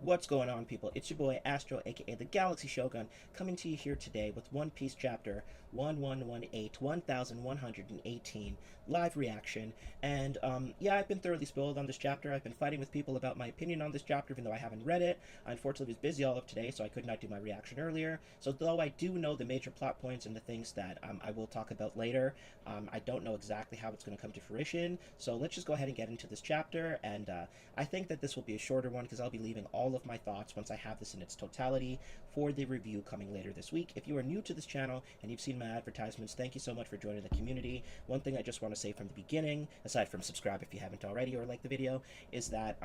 What's going on, people? It's your boy Astro, aka the Galaxy Shogun, coming to you here today with One Piece chapter 1118 live reaction. And yeah, I've been thoroughly spoiled on this chapter. I've been fighting with people about my opinion on this chapter, even though I haven't read it. I unfortunately was busy all of today, so I could not do my reaction earlier. So though I do know the major plot points and the things that I will talk about later, I don't know exactly how it's going to come to fruition. So let's just go ahead and get into this chapter. And I think that this will be a shorter one because I'll be leaving all of my thoughts once I have this in its totality for the review coming later this week. If you are new to this channel and you've seen my advertisements, thank you so much for joining the community. One thing I just want to say from the beginning, aside from subscribe if you haven't already or like the video, is that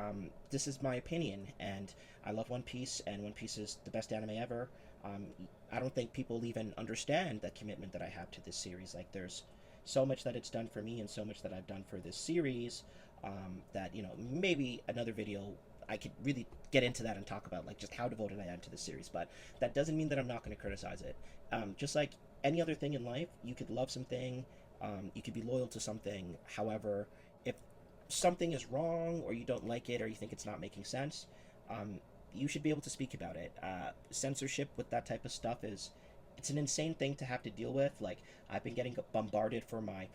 this is my opinion, and I love One Piece, and One Piece is the best anime ever. I don't think people even understand the commitment that I have to this series. Like, there's so much that it's done for me and so much that I've done for this series, that, you know, maybe another video I could really get into that and talk about, like, just how devoted I am to this series. But that doesn't mean that I'm not going to criticize it. Just like any other thing in life, you could love something, you could be loyal to something. However, if something is wrong or you don't like it or you think it's not making sense, you should be able to speak about it. Censorship with that type of stuff is, it's an insane thing to have to deal with. Like, I've been getting bombarded for my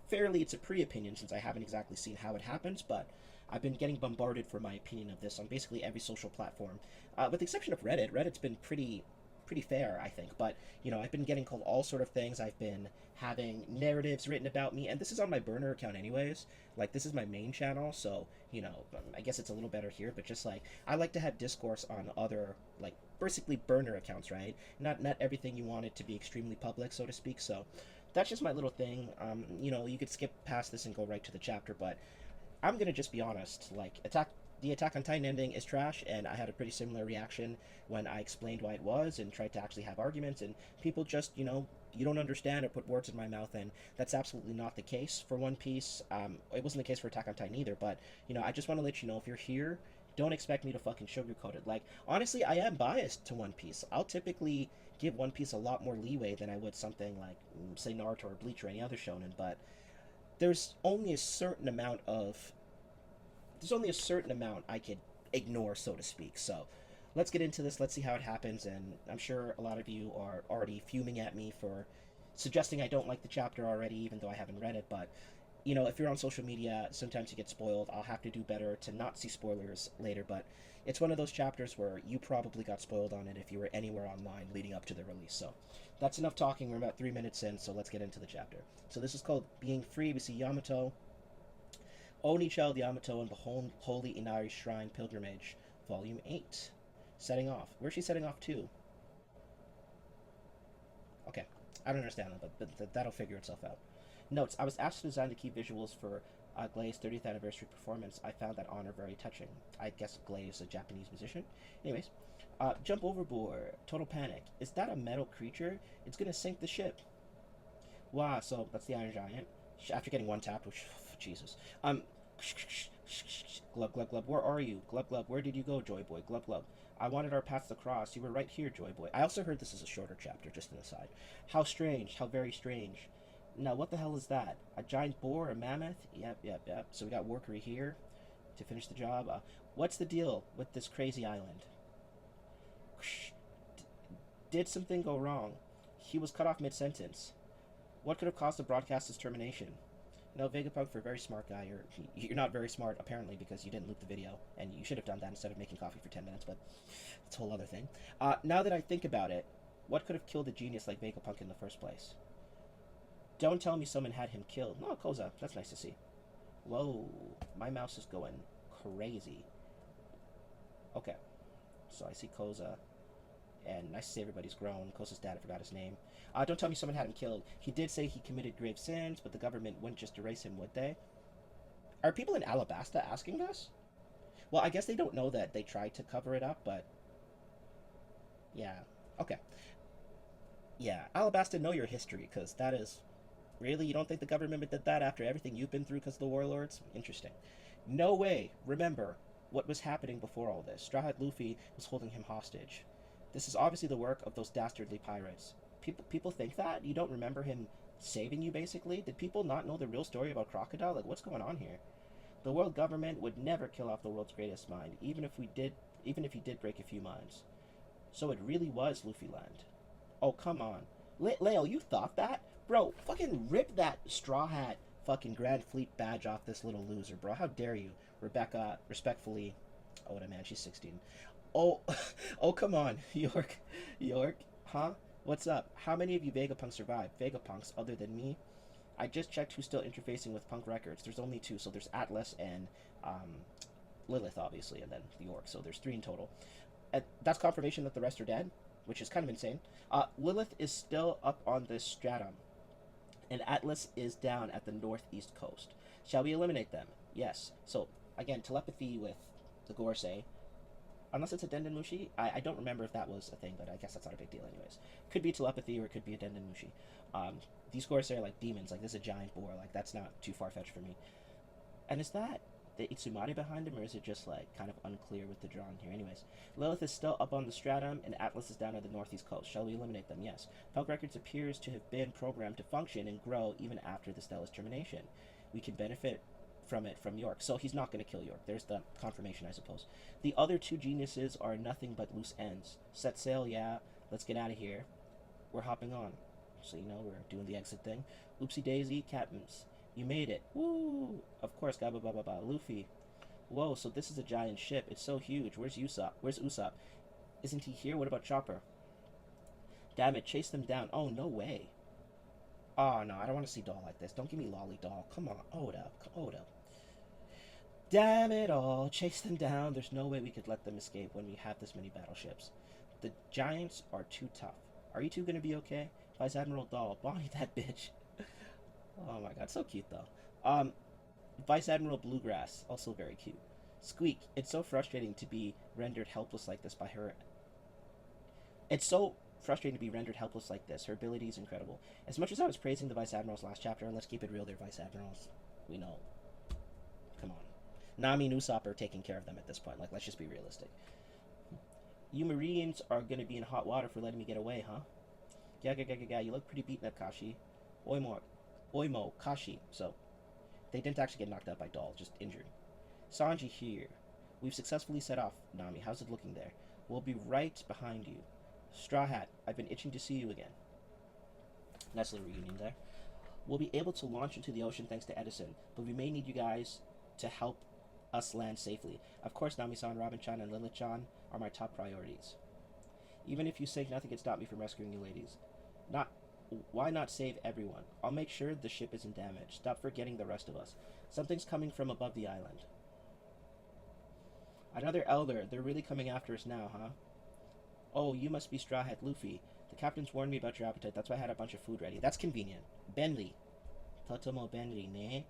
fairly, it's a pre-opinion since I haven't exactly seen how it happens, but I've been getting bombarded for my opinion of this on basically every social platform, with the exception of Reddit. Reddit's been pretty fair, I think. But, you know, I've been getting called all sort of things. I've been having narratives written about me, and this is on my burner account anyways. Like, this is my main channel, so, you know, I guess it's a little better here. But just, like, I like to have discourse on other, like, basically burner accounts, right? Not everything you want it to be extremely public, so to speak. So that's just my little thing. You know, you could skip past this and go right to the chapter, but I'm gonna just be honest. Like, the Attack on Titan ending is trash, and I had a pretty similar reaction when I explained why it was and tried to actually have arguments, and people just, you know, you don't understand or put words in my mouth, and that's absolutely not the case for One Piece. It wasn't the case for Attack on Titan either, but, you know, I just want to let you know, if you're here, don't expect me to fucking sugarcoat it. Like, honestly, I am biased to One Piece. I'll typically give One Piece a lot more leeway than I would something like, say, Naruto or Bleach or any other shonen, but there's only a certain amount of there's only a certain amount I could ignore, so to speak. So let's get into this. Let's see how it happens. And I'm sure a lot of you are already fuming at me for suggesting I don't like the chapter already, even though I haven't read it. But, you know, if you're on social media, sometimes you get spoiled. I'll have to do better to not see spoilers later. But it's one of those chapters where you probably got spoiled on it if you were anywhere online leading up to the release. So that's enough talking. We're about 3 minutes in, so let's get into the chapter. So this is called Being Free. We see Yamato, Oni Child Yamato, and the Holy Inari Shrine Pilgrimage, Volume 8. Setting off. Where's she setting off to? Okay. I don't understand that, but that'll figure itself out. Notes. I was asked to design the key visuals for Glay's 30th anniversary performance. I found that honor very touching. I guess Glay is a Japanese musician. Anyways. Jump overboard. Total panic. Is that a metal creature? It's gonna sink the ship. Wow, so that's the Iron Giant. After getting one tapped, which, Jesus. Glub, glub, glub, where are you? Glub, glub, where did you go, Joy Boy? Glub, glub. I wanted our paths to cross. You were right here, Joy Boy. I also heard this is a shorter chapter, just an aside. How strange, how very strange. Now, what the hell is that? A giant boar, a mammoth? Yep. So we got Workery here to finish the job. What's the deal with this crazy island? Did something go wrong? He was cut off mid-sentence. What could have caused the broadcast's termination? No, Vegapunk, for a very smart guy, you're not very smart, apparently, because you didn't loop the video, and you should have done that instead of making coffee for 10 minutes, but it's a whole other thing. Now that I think about it, what could have killed a genius like Vegapunk in the first place? Don't tell me someone had him killed. No, Koza, that's nice to see. Whoa, my mouse is going crazy. Okay, so I see Koza, and nice to see everybody's grown. Kosa's dad, I forgot his name. Don't tell me someone had him killed. He did say he committed grave sins, but the government wouldn't just erase him, would they? Are people in Alabasta asking this? Well, I guess they don't know that they tried to cover it up, but... yeah. Okay. Yeah, Alabasta, know your history, because that is... Really? You don't think the government did that after everything you've been through because of the warlords? Interesting. No way. Remember what was happening before all this. Straw Hat Luffy was holding him hostage. This is obviously the work of those dastardly pirates. People think that? You don't remember him saving you, basically? Did people not know the real story about Crocodile? Like, what's going on here? The world government would never kill off the world's greatest mind, even if we did even if he did break a few minds. So it really was Luffy Land. Oh, come on. Leo, you thought that? Bro, fucking rip that Straw Hat fucking Grand Fleet badge off this little loser, bro. How dare you? Rebecca, respectfully. Oh, what a man, she's 16. Oh, oh, come on. York, huh? What's up? How many of you Vegapunks survived? Vegapunks, other than me? I just checked who's still interfacing with Punk Records. There's only two, so there's Atlas and Lilith, obviously, and then York. So there's three in total. And that's confirmation that the rest are dead, which is kind of insane. Lilith is still up on this stratum, and Atlas is down at the northeast coast. Shall we eliminate them? Yes. So, again, telepathy with the Gorsei. Unless it's a Dendenmushi. I don't remember if that was a thing, but I guess that's not a big deal anyways. Could be telepathy or it could be a Dendenmushi. These Gorsei are like demons. Like, this is a giant boar. Like, that's not too far-fetched for me. And is that the Itsumari behind him, or is it just, like, kind of unclear with the drawing here? Anyways, Lilith is still up on the stratum, and Atlas is down at the northeast coast. Shall we eliminate them? Yes. Punk Records appears to have been programmed to function and grow even after the Stella's termination. We can benefit from it from York. So he's not going to kill York. There's the confirmation, I suppose. The other two geniuses are nothing but loose ends. Set sail, yeah. Let's get out of here. We're hopping on. So, you know, we're doing the exit thing. Oopsie daisy, captains. You made it. Woo! Of course, gaba ba ba ba. Luffy. Whoa, so this is a giant ship. It's so huge. Where's Usopp? Where's Usopp? Isn't he here? What about Chopper? Damn it, chase them down. Oh, no way. Oh, no, I don't want to see Doll like this. Don't give me Lolly Doll. Come on. Oda. Oda. Damn it all. Chase them down. There's no way we could let them escape when we have this many battleships. The giants are too tough. Are you two going to be okay? Vice Admiral Doll. Bonnie that bitch. Oh my god, so cute though. Vice Admiral Bluegrass, also very cute. Squeak, it's so frustrating to be rendered helpless like this by her. It's so frustrating to be rendered helpless like this. Her ability is incredible. As much as I was praising the Vice Admirals last chapter, let's keep it real, they're Vice Admirals. We know. Come on. Nami and Usopp are taking care of them at this point. Like, let's just be realistic. You Marines are gonna be in hot water for letting me get away, huh? Yeah, you look pretty beaten up, Kashi. Oimo, Kashi. So, they didn't actually get knocked out by Doll, just injured. Sanji here. We've successfully set off, Nami. How's it looking there? We'll be right behind you. Straw Hat, I've been itching to see you again. Nice little reunion there. We'll be able to launch into the ocean thanks to Edison, but we may need you guys to help us land safely. Of course, Nami-san, Robin-chan, and Lilith-chan are my top priorities. Even if you sink, nothing can stop me from rescuing you ladies. Why not save everyone? I'll make sure the ship isn't damaged. Stop forgetting the rest of us. Something's coming from above the island. Another elder. They're really coming after us now, huh? Oh, you must be Straw Hat Luffy. The captain's warned me about your appetite. That's why I had a bunch of food ready. That's convenient. Benly. Totomo Benly, ne?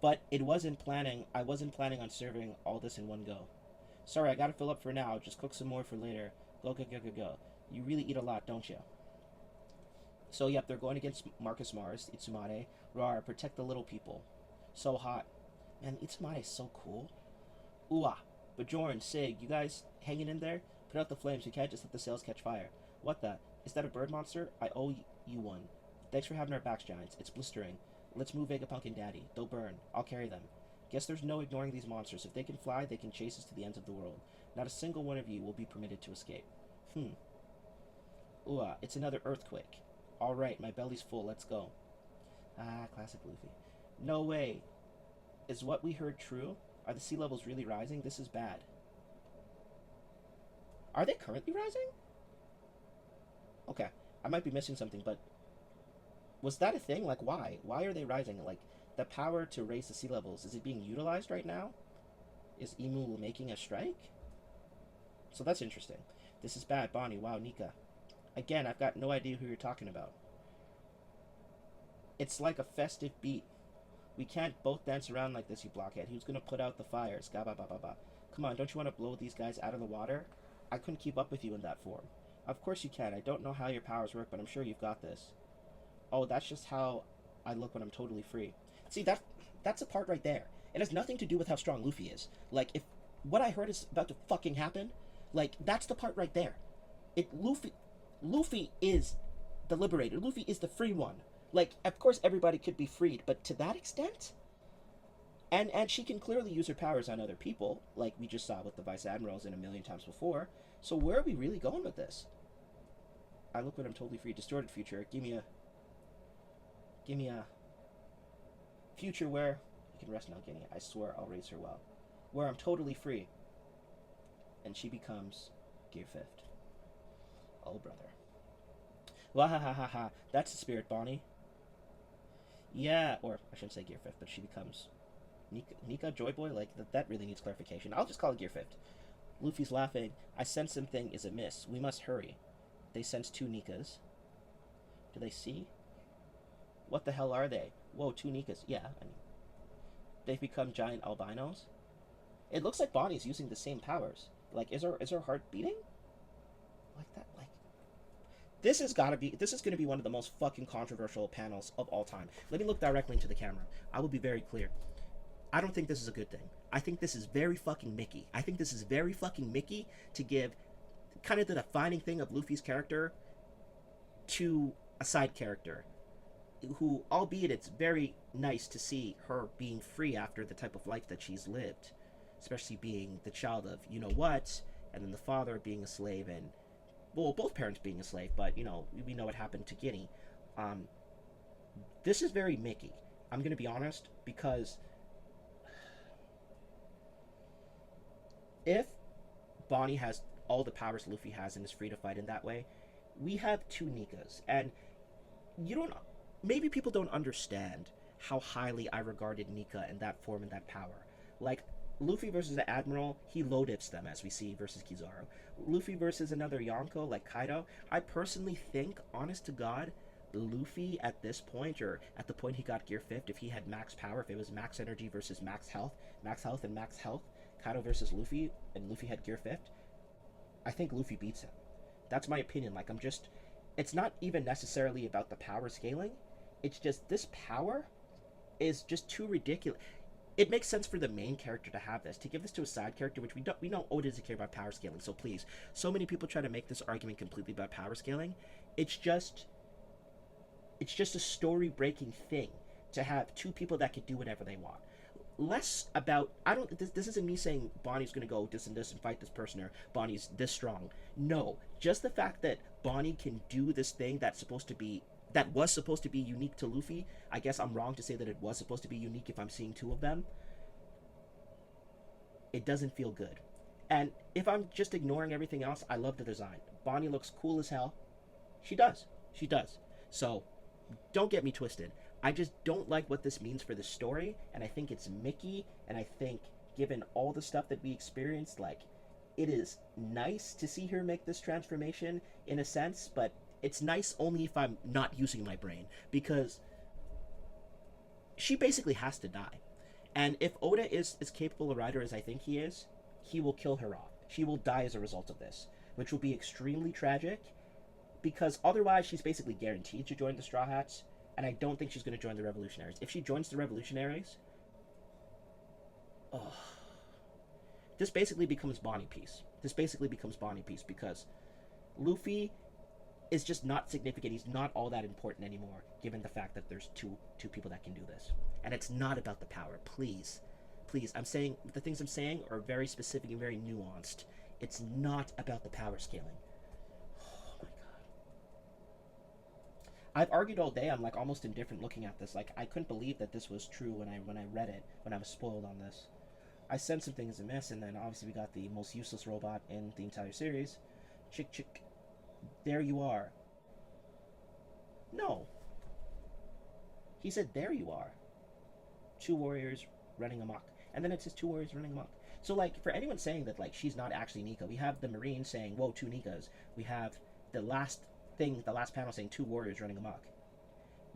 But I wasn't planning on serving all this in one go. Sorry, I gotta fill up for now. Just cook some more for later. Go. You really eat a lot, don't you? So, yep, they're going against Marcus Mars, Itsumare. Rar, protect the little people. So hot. Man, Itsumare is so cool. Ooh-ah. Bjorn, Sig, you guys hanging in there? Put out the flames. We can't just let the sails catch fire. What the? Is that a bird monster? I owe you one. Thanks for having our backs, Giants. It's blistering. Let's move Vegapunk and Daddy. They'll burn. I'll carry them. Guess there's no ignoring these monsters. If they can fly, they can chase us to the ends of the world. Not a single one of you will be permitted to escape. Ooh-ah. It's another earthquake. Alright, my belly's full, let's go. Ah, classic Luffy. No way. Is what we heard true? Are the sea levels really rising? This is bad. Are they currently rising? Okay, I might be missing something, but was that a thing? Like, why? Why are they rising? Like, the power to raise the sea levels, is it being utilized right now? Is Imu making a strike? So that's interesting. This is bad, Bonnie. Wow, Nika. Again, I've got no idea who you're talking about. It's like a festive beat. We can't both dance around like this, you blockhead. Who's gonna put out the fires? Gaba-ba-ba-ba. Come on, don't you want to blow these guys out of the water? I couldn't keep up with you in that form. Of course you can. I don't know how your powers work, but I'm sure you've got this. Oh, that's just how I look when I'm totally free. See, that's a part right there. It has nothing to do with how strong Luffy is. Like, if what I heard is about to fucking happen, like, that's the part right there. Luffy is the liberator. Luffy is the free one. Like, of course everybody could be freed, but to that extent? And she can clearly use her powers on other people, like we just saw with the vice admirals and a million times before. So where are we really going with this? I look what I'm totally free. Distorted future. Give me a future where you can rest in Guinea. I swear I'll raise her well. Where I'm totally free. And she becomes Gear Fifth. Oh brother. Wahahaha. That's the spirit, Bonnie. Yeah, or I shouldn't say Gear Fifth, but she becomes Nika Joy Boy. Like that really needs clarification. I'll just call it Gear Fifth. Luffy's laughing. I sense something is amiss. We must hurry. They sense two Nikas. Do they see? What the hell are they? Whoa, two Nikas. Yeah, I mean, they've become giant albinos. It looks like Bonnie's using the same powers. Like, is her heart beating? Like that? Like, this is gonna be one of the most fucking controversial panels of all time. Let me look directly into the camera. I will be very clear. I don't think this is a good thing. I think this is very fucking Mickey. I think this is very fucking Mickey to give kind of the defining thing of Luffy's character to a side character who, albeit it's very nice to see her being free after the type of life that she's lived, especially being the child of you know what, and then the father being a slave, and well, both parents being a slave, but you know, we know what happened to Guinea. This is very Mickey. I'm gonna be honest, because if Bonnie has all the powers Luffy has and is free to fight in that way, we have two Nikas, and you don't. Maybe people don't understand how highly I regarded Nika in that form and that power. Like, Luffy versus the Admiral, he low dips them, as we see, versus Kizaru. Luffy versus another Yonko, like Kaido, I personally think, honest to God, Luffy at this point, or at the point he got Gear 5, if he had max power, if it was max energy versus max health and max health, Kaido versus Luffy, and Luffy had Gear 5, I think Luffy beats him. That's my opinion. Like, it's not even necessarily about the power scaling. It's just this power is just too ridiculous. It makes sense for the main character to have this. To give this to a side character, which we know Oda doesn't care about power scaling, so please. So many people try to make this argument completely about power scaling. It's just a story-breaking thing to have two people that can do whatever they want. Less about, this isn't me saying Bonnie's gonna go this and this and fight this person, or Bonnie's this strong. No, just the fact that Bonnie can do this thing that was supposed to be unique to Luffy. I guess I'm wrong to say that it was supposed to be unique if I'm seeing two of them. It doesn't feel good. And if I'm just ignoring everything else, I love the design. Bonnie looks cool as hell. She does. So, don't get me twisted. I just don't like what this means for the story, and I think it's Mickey, and I think, given all the stuff that we experienced, like, it is nice to see her make this transformation, in a sense, but it's nice only if I'm not using my brain, because she basically has to die. And if Oda is as capable a writer as I think he is, he will kill her off. She will die as a result of this, which will be extremely tragic, because otherwise she's basically guaranteed to join the Straw Hats, and I don't think she's going to join the Revolutionaries. If she joins the Revolutionaries, this basically becomes Bonnie Piece. Because Luffy is just not significant. He's not all that important anymore, given the fact that there's two people that can do this. And it's not about the power. Please, I'm saying, the things I'm saying are very specific and very nuanced. It's not about the power scaling. I've argued all day. I'm like almost indifferent looking at this. Like, I couldn't believe that this was true when I read it, when I was spoiled on this. I sensed some things amiss, and then obviously we got the most useless robot in the entire series. Chick. There you are. No. He said, there you are. Two warriors running amok. And then it says two warriors running amok. So, like, for anyone saying that, like, she's not actually Nika, we have the Marine saying, whoa, two Nikas. We have the last panel saying two warriors running amok.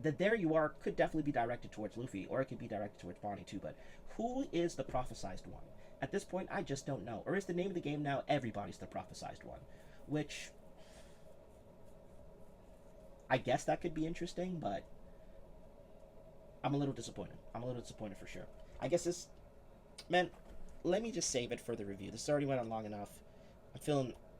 The there you are could definitely be directed towards Luffy, or it could be directed towards Bonnie too, but who is the prophesized one? At this point, I just don't know. Or is the name of the game now everybody's the prophesized one? Which, I guess that could be interesting, but I'm a little disappointed. For sure. I guess this, man, let me just save it for the review. This already went on long enough.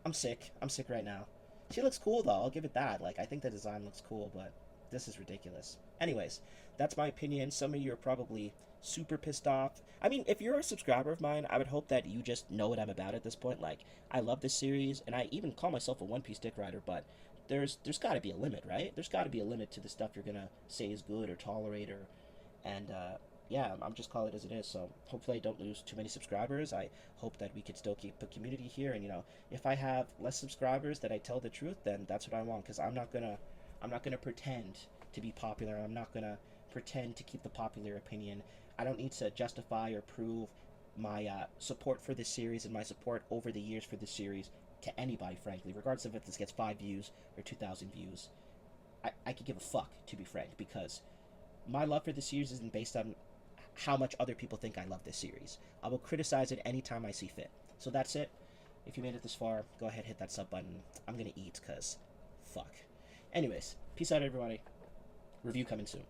I'm sick right now. She looks cool, though. I'll give it that. Like, I think the design looks cool, but this is ridiculous. Anyways, that's my opinion. Some of you are probably super pissed off. I mean, if you're a subscriber of mine, I would hope that you just know what I'm about at this point. Like, I love this series, and I even call myself a One Piece dick rider, but there's got to be a limit, right? There's got to be a limit to the stuff you're gonna say is good or tolerate, or and yeah, I'm just call it as it is. So hopefully I don't lose too many subscribers. I hope that we could still keep a community here, and if I have less subscribers that I tell the truth, then that's what I want. Because I'm not gonna pretend to be popular. I'm not gonna pretend to keep the popular opinion. I don't need to justify or prove my support for this series and my support over the years for this series to anybody, frankly, regardless of if this gets 5 views or 2,000 views. I could give a fuck, to be frank, because my love for this series isn't based on how much other people think I love this series. I will criticize it anytime I see fit. So that's it. If you made it this far, go ahead, hit that sub button. I'm gonna eat, because fuck. Anyways, peace out, everybody. Review coming soon.